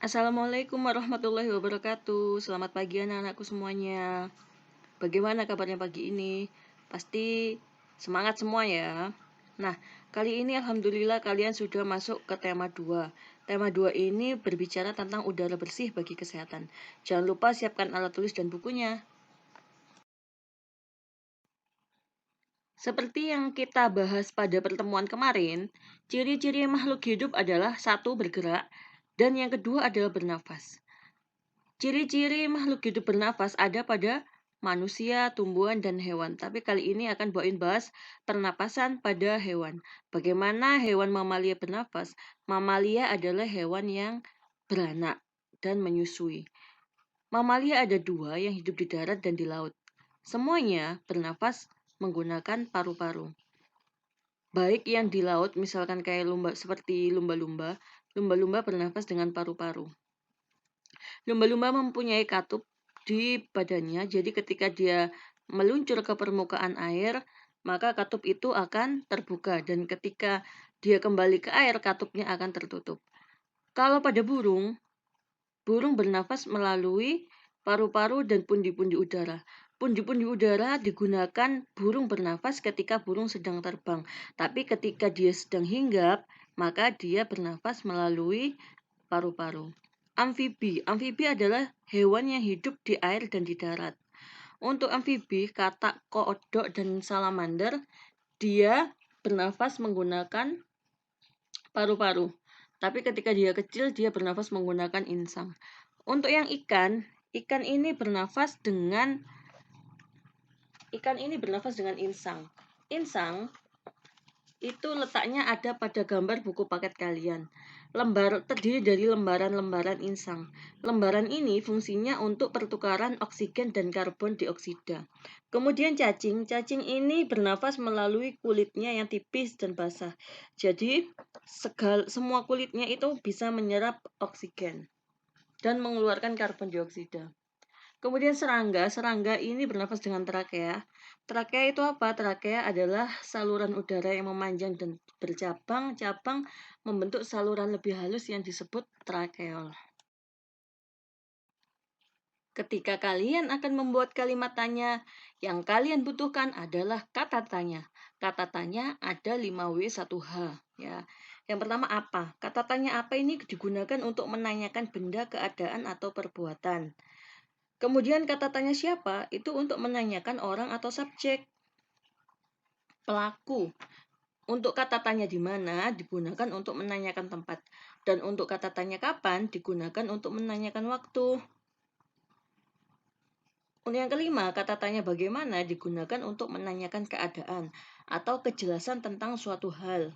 Assalamualaikum warahmatullahi wabarakatuh. Selamat pagi anak-anakku semuanya. Bagaimana kabarnya pagi ini? Pasti semangat semua ya. Nah, kali ini alhamdulillah kalian sudah masuk ke tema 2. Tema 2 ini berbicara tentang udara bersih bagi kesehatan. Jangan lupa siapkan alat tulis dan bukunya. Seperti yang kita bahas pada pertemuan kemarin, ciri-ciri makhluk hidup adalah satu bergerak dan yang kedua adalah bernafas. Ciri-ciri makhluk hidup bernafas ada pada manusia, tumbuhan, dan hewan. Tapi kali ini akan bawain bahas pernapasan pada hewan. Bagaimana hewan mamalia bernafas? Mamalia adalah hewan yang beranak dan menyusui. Mamalia ada dua yang hidup di darat dan di laut. Semuanya bernafas menggunakan paru-paru. Baik yang di laut, misalkan kayak seperti lumba-lumba. Lumba-lumba bernafas dengan paru-paru. Lumba-lumba mempunyai katup di badannya, jadi ketika dia meluncur ke permukaan air, maka katup itu akan terbuka dan ketika dia kembali ke air, katupnya akan tertutup. Kalau pada burung, burung bernafas melalui paru-paru dan pundi-pundi udara. Pundi-pundi udara digunakan burung bernafas ketika burung sedang terbang, tapi ketika dia sedang hinggap, maka dia bernafas melalui paru-paru. Amfibi adalah hewan yang hidup di air dan di darat. Untuk amfibi, katak, kodok, dan salamander, dia bernafas menggunakan paru-paru. Tapi ketika dia kecil, dia bernafas menggunakan insang. Untuk yang ikan ini bernafas dengan insang. Insang itu letaknya ada pada gambar buku paket kalian. Terdiri dari lembaran-lembaran insang. Lembaran ini fungsinya untuk pertukaran oksigen dan karbon dioksida. Kemudian cacing ini bernafas melalui kulitnya yang tipis dan basah. Jadi semua kulitnya itu bisa menyerap oksigen dan mengeluarkan karbon dioksida. Kemudian serangga ini bernafas dengan trakea. Trakea itu apa? Trakea adalah saluran udara yang memanjang dan bercabang-cabang membentuk saluran lebih halus yang disebut trakeol. Ketika kalian akan membuat kalimat tanya, yang kalian butuhkan adalah kata tanya. Kata tanya ada 5W1H. Ya. Yang pertama apa? Kata tanya apa ini digunakan untuk menanyakan benda, keadaan, atau perbuatan. Kemudian kata tanya siapa itu untuk menanyakan orang atau subjek. Pelaku. Untuk kata tanya di mana digunakan untuk menanyakan tempat. Dan untuk kata tanya kapan digunakan untuk menanyakan waktu. Untuk yang kelima, kata tanya bagaimana digunakan untuk menanyakan keadaan atau kejelasan tentang suatu hal.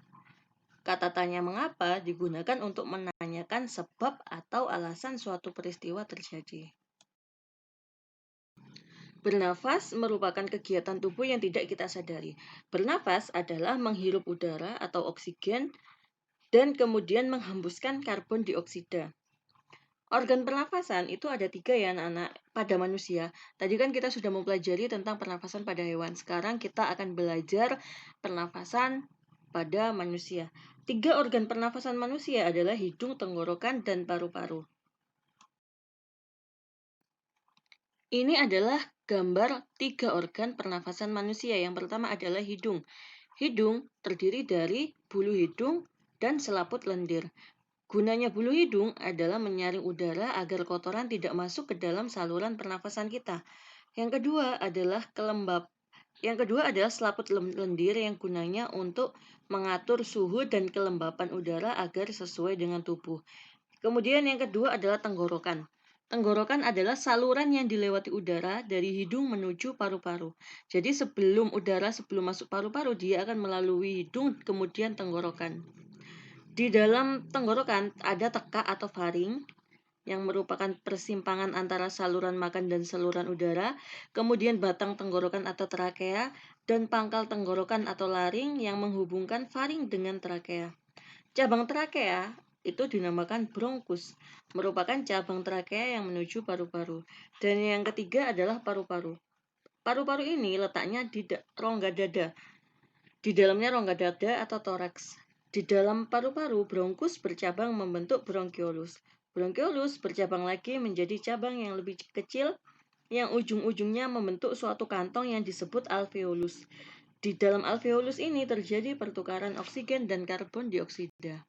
Kata tanya mengapa digunakan untuk menanyakan sebab atau alasan suatu peristiwa terjadi. Bernafas merupakan kegiatan tubuh yang tidak kita sadari. Bernafas adalah menghirup udara atau oksigen dan kemudian menghembuskan karbon dioksida. Organ pernafasan itu ada 3 ya anak-anak pada manusia. Tadi kan kita sudah mempelajari tentang pernafasan pada hewan. Sekarang kita akan belajar pernafasan pada manusia. 3 organ pernafasan manusia adalah hidung, tenggorokan, dan paru-paru. Ini adalah gambar 3 organ pernafasan manusia. Yang pertama adalah hidung. Hidung terdiri dari bulu hidung dan selaput lendir. Gunanya bulu hidung adalah menyaring udara agar kotoran tidak masuk ke dalam saluran pernafasan kita. Yang kedua adalah selaput lendir yang gunanya untuk mengatur suhu dan kelembapan udara agar sesuai dengan tubuh. Kemudian yang kedua adalah tenggorokan. Tenggorokan adalah saluran yang dilewati udara dari hidung menuju paru-paru. Jadi sebelum masuk paru-paru, dia akan melalui hidung kemudian tenggorokan. Di dalam tenggorokan ada tekak atau faring yang merupakan persimpangan antara saluran makan dan saluran udara, kemudian batang tenggorokan atau trakea, dan pangkal tenggorokan atau laring yang menghubungkan faring dengan trakea. Cabang trakea itu dinamakan bronkus, merupakan cabang trakea yang menuju paru-paru. Dan yang ketiga adalah paru-paru. Paru-paru ini letaknya di rongga dada. Di dalamnya rongga dada atau toraks. Di dalam paru-paru, bronkus bercabang membentuk bronkiolus. Bronkiolus bercabang lagi menjadi cabang yang lebih kecil yang ujung-ujungnya membentuk suatu kantong yang disebut alveolus. Di dalam alveolus ini terjadi pertukaran oksigen dan karbon dioksida.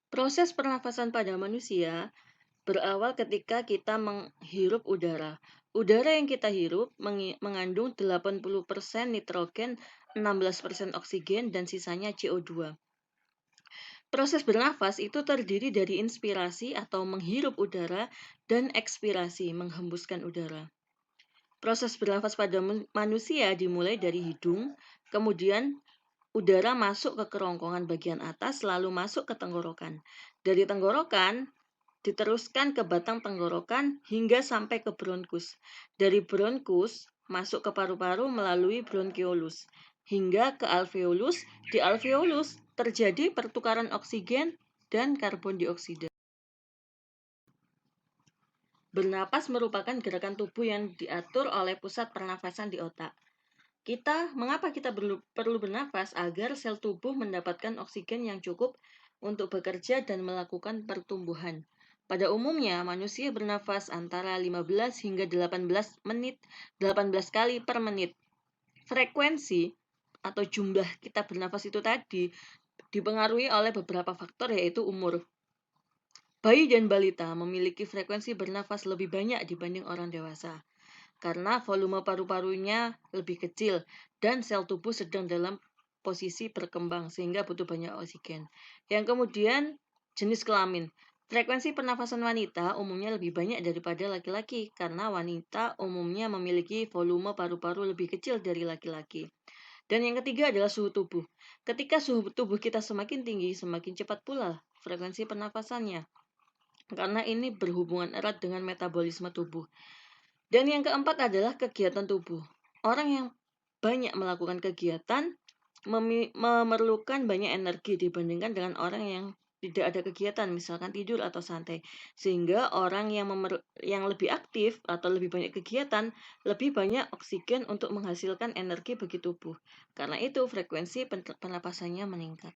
Proses pernafasan pada manusia berawal ketika kita menghirup udara. Udara yang kita hirup mengandung 80% nitrogen, 16% oksigen, dan sisanya CO2. Proses bernafas itu terdiri dari inspirasi atau menghirup udara dan ekspirasi, menghembuskan udara. Proses bernafas pada manusia dimulai dari hidung, kemudian udara masuk ke kerongkongan bagian atas, lalu masuk ke tenggorokan. Dari tenggorokan, diteruskan ke batang tenggorokan hingga sampai ke bronkus. Dari bronkus, masuk ke paru-paru melalui bronkiolus hingga ke alveolus. Di alveolus terjadi pertukaran oksigen dan karbon dioksida. Bernapas merupakan gerakan tubuh yang diatur oleh pusat pernafasan di otak. Mengapa kita perlu bernafas? Agar sel tubuh mendapatkan oksigen yang cukup untuk bekerja dan melakukan pertumbuhan. Pada umumnya, manusia bernafas antara 15 hingga 18 kali per menit. Frekuensi atau jumlah kita bernafas itu tadi dipengaruhi oleh beberapa faktor, yaitu umur. Bayi dan balita memiliki frekuensi bernafas lebih banyak dibanding orang dewasa karena volume paru-parunya lebih kecil dan sel tubuh sedang dalam posisi berkembang sehingga butuh banyak oksigen. Yang kemudian jenis kelamin. Frekuensi pernafasan wanita umumnya lebih banyak daripada laki-laki karena wanita umumnya memiliki volume paru-paru lebih kecil dari laki-laki. Dan yang ketiga adalah suhu tubuh. Ketika suhu tubuh kita semakin tinggi, semakin cepat pula frekuensi pernafasannya. Karena ini berhubungan erat dengan metabolisme tubuh. Dan yang keempat adalah kegiatan tubuh. Orang yang banyak melakukan kegiatan memerlukan banyak energi dibandingkan dengan orang yang tidak ada kegiatan, misalkan tidur atau santai. Sehingga orang yang lebih aktif atau lebih banyak kegiatan, lebih banyak oksigen untuk menghasilkan energi bagi tubuh. Karena itu frekuensi pernapasannya meningkat.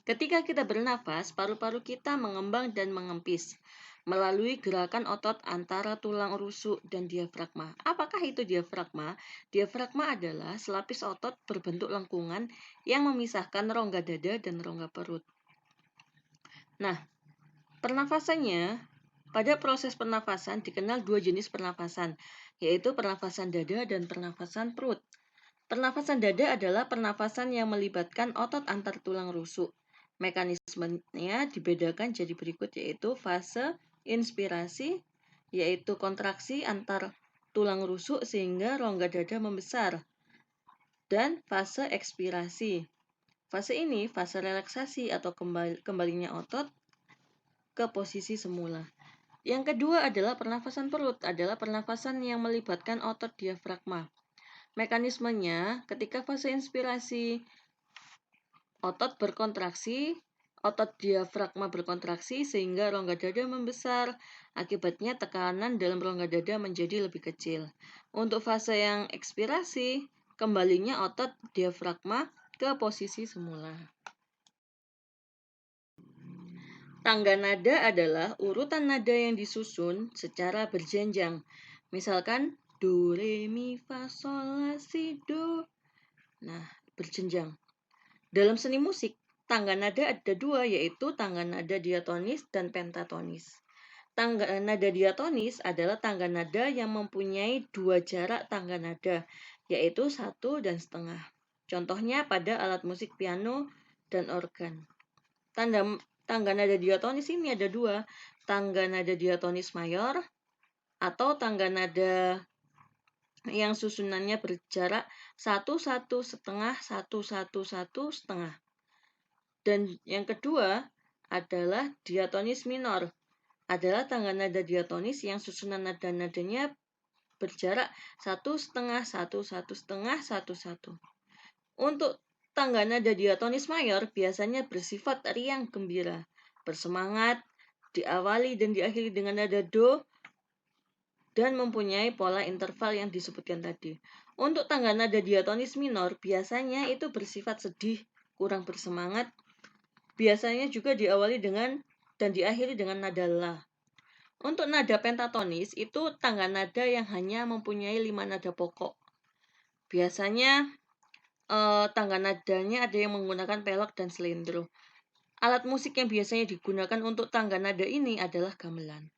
Ketika kita bernafas, paru-paru kita mengembang dan mengempis melalui gerakan otot antara tulang rusuk dan diafragma. Apakah itu diafragma? Diafragma adalah selapis otot berbentuk lengkungan yang memisahkan rongga dada dan rongga perut. Nah, pada proses pernafasan dikenal dua jenis pernafasan, yaitu pernafasan dada dan pernafasan perut. Pernafasan dada adalah pernafasan yang melibatkan otot antar tulang rusuk. Mekanismenya dibedakan jadi berikut, yaitu fase inspirasi, yaitu kontraksi antar tulang rusuk sehingga rongga dada membesar, dan fase ekspirasi. Fase ini fase relaksasi atau kembalinya otot ke posisi semula. Yang kedua adalah pernafasan perut, adalah pernafasan yang melibatkan otot diafragma. Mekanismenya ketika fase inspirasi, otot berkontraksi, otot diafragma berkontraksi sehingga rongga dada membesar. Akibatnya tekanan dalam rongga dada menjadi lebih kecil. Untuk fase yang ekspirasi, kembalinya otot diafragma ke posisi semula. Tangga nada adalah urutan nada yang disusun secara berjenjang. Misalkan do, re, mi, fa, sol, la, si, do. Nah, berjenjang. Dalam seni musik, tangga nada ada dua, yaitu tangga nada diatonis dan pentatonis. Tangga nada diatonis adalah tangga nada yang mempunyai dua jarak tangga nada, yaitu 1,5. Contohnya pada alat musik piano dan organ. Tangga nada diatonis ini ada dua, tangga nada diatonis mayor atau tangga nada yang susunannya berjarak 1,1,5, 1,1,1,5. Dan yang kedua adalah diatonis minor. Adalah tangga nada diatonis yang susunan nada-nadanya berjarak 1,5, 1,1,5, 1,1. Untuk tangga nada diatonis mayor biasanya bersifat riang gembira, bersemangat, diawali dan diakhiri dengan nada do, dan mempunyai pola interval yang disebutkan tadi. Untuk tangga nada diatonis minor biasanya itu bersifat sedih, kurang bersemangat, biasanya juga diawali dengan dan diakhiri dengan nada la. Untuk nada pentatonis itu tangga nada yang hanya mempunyai 5 nada pokok. Biasanya tangga nadanya ada yang menggunakan pelek dan selendro. Alat musik yang biasanya digunakan untuk tangga nada ini adalah gamelan.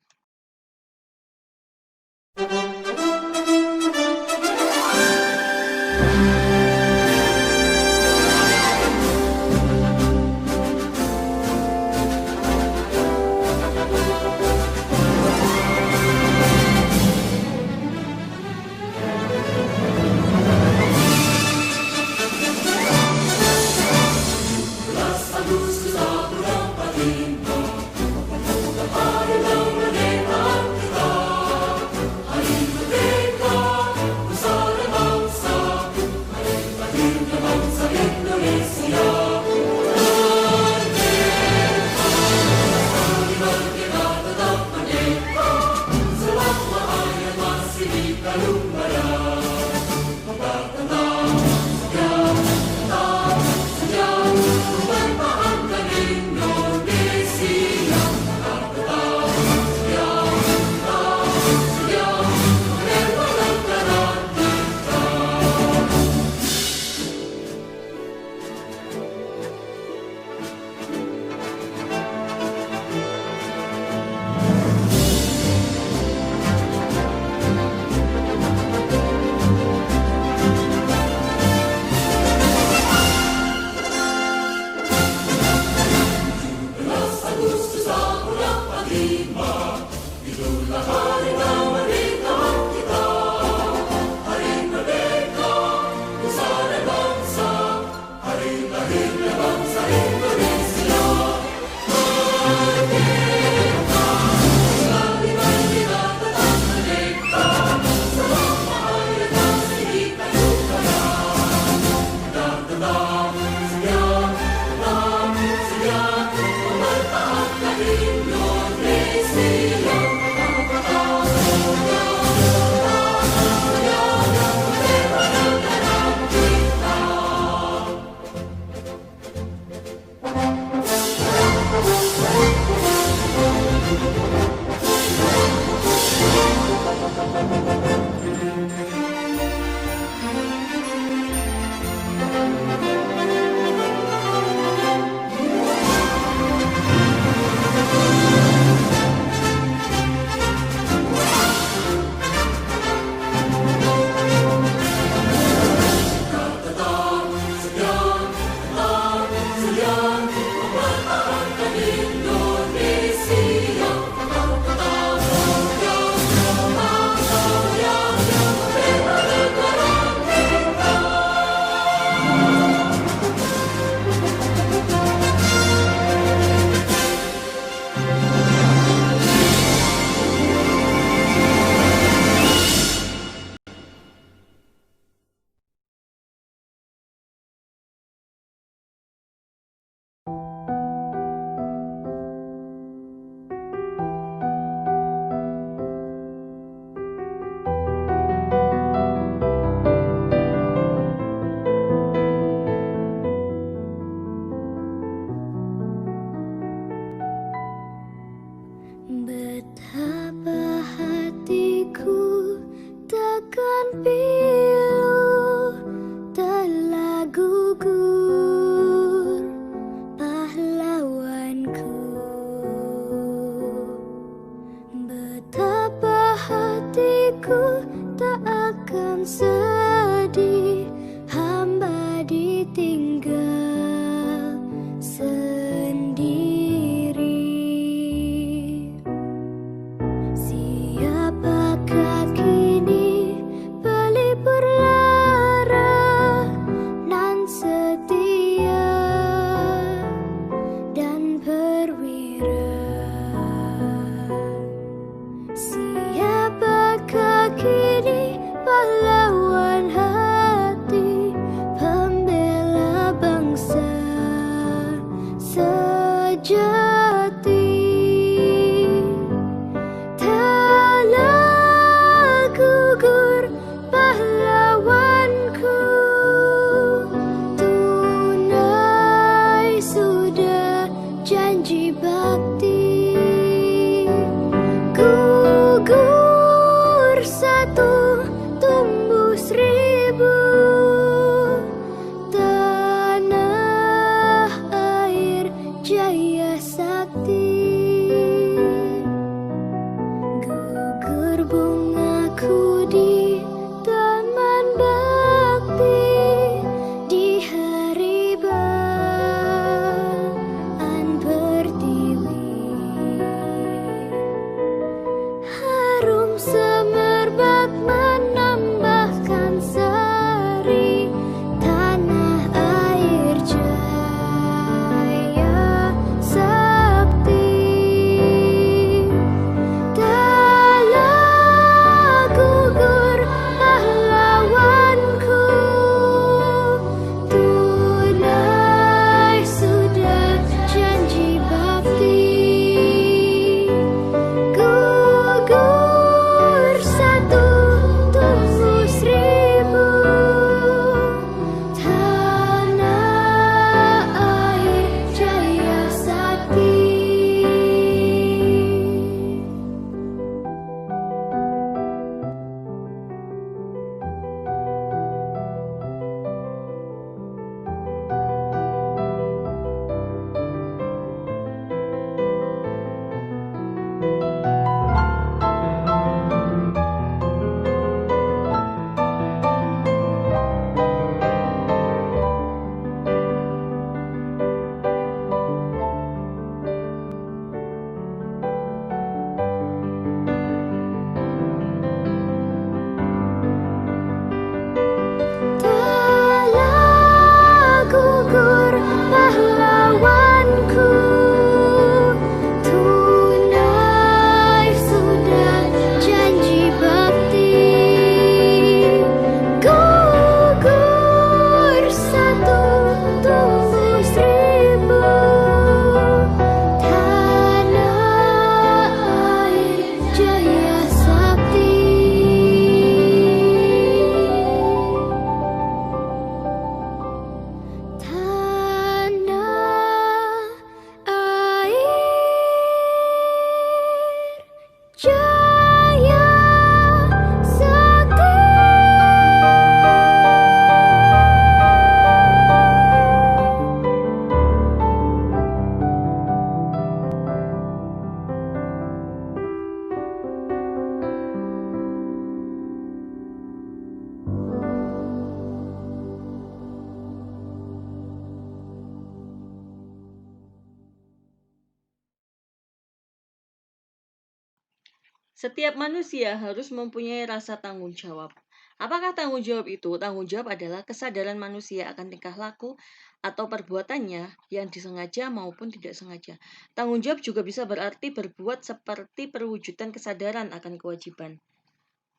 Setiap manusia harus mempunyai rasa tanggung jawab. Apakah tanggung jawab itu? Tanggung jawab adalah kesadaran manusia akan tingkah laku atau perbuatannya yang disengaja maupun tidak sengaja. Tanggung jawab juga bisa berarti berbuat seperti perwujudan kesadaran akan kewajiban.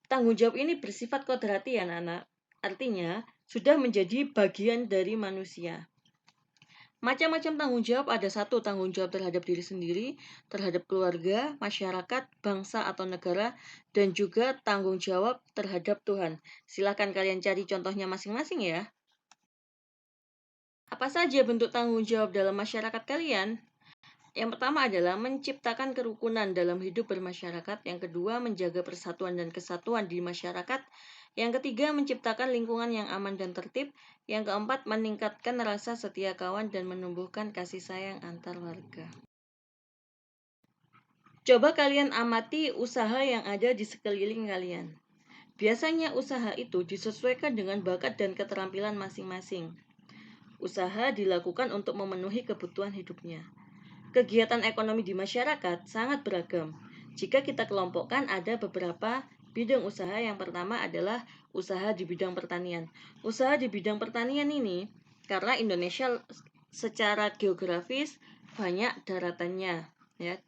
Tanggung jawab ini bersifat kodrati ya anak-anak. Artinya, sudah menjadi bagian dari manusia. Macam-macam tanggung jawab ada satu tanggung jawab terhadap diri sendiri, terhadap keluarga, masyarakat, bangsa atau negara, dan juga tanggung jawab terhadap Tuhan. Silakan kalian cari contohnya masing-masing ya. Apa saja bentuk tanggung jawab dalam masyarakat kalian? Yang pertama adalah menciptakan kerukunan dalam hidup bermasyarakat. Yang kedua, menjaga persatuan dan kesatuan di masyarakat. Yang ketiga, menciptakan lingkungan yang aman dan tertib. Yang keempat, meningkatkan rasa setia kawan dan menumbuhkan kasih sayang antar warga. Coba kalian amati usaha yang ada di sekeliling kalian. Biasanya usaha itu disesuaikan dengan bakat dan keterampilan masing-masing. Usaha dilakukan untuk memenuhi kebutuhan hidupnya. Kegiatan ekonomi di masyarakat sangat beragam. Jika kita kelompokkan ada beberapa bidang usaha. Yang pertama adalah usaha di bidang pertanian. Usaha di bidang pertanian ini karena Indonesia secara geografis banyak daratannya, ya.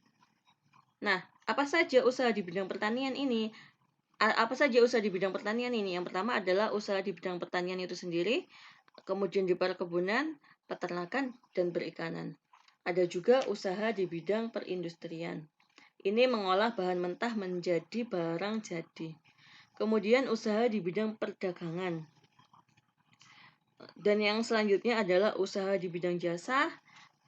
Nah, apa saja usaha di bidang pertanian ini? Apa saja usaha di bidang pertanian ini? Yang pertama adalah usaha di bidang pertanian itu sendiri, kemudian di perkebunan, peternakan, dan perikanan. Ada juga usaha di bidang perindustrian. Ini mengolah bahan mentah menjadi barang jadi. Kemudian usaha di bidang perdagangan. Dan yang selanjutnya adalah usaha di bidang jasa,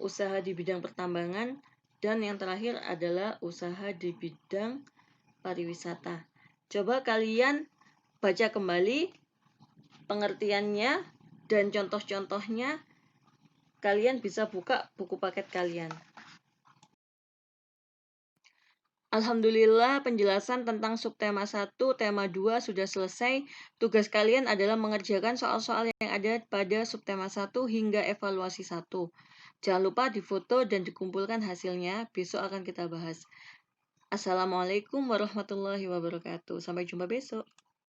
usaha di bidang pertambangan, dan yang terakhir adalah usaha di bidang pariwisata. Coba kalian baca kembali pengertiannya dan contoh-contohnya. Kalian bisa buka buku paket kalian. Alhamdulillah penjelasan tentang subtema 1, tema 2 sudah selesai. Tugas kalian adalah mengerjakan soal-soal yang ada pada subtema 1 hingga evaluasi 1. Jangan lupa difoto dan dikumpulkan hasilnya, besok akan kita bahas. Assalamualaikum warahmatullahi wabarakatuh. Sampai jumpa besok.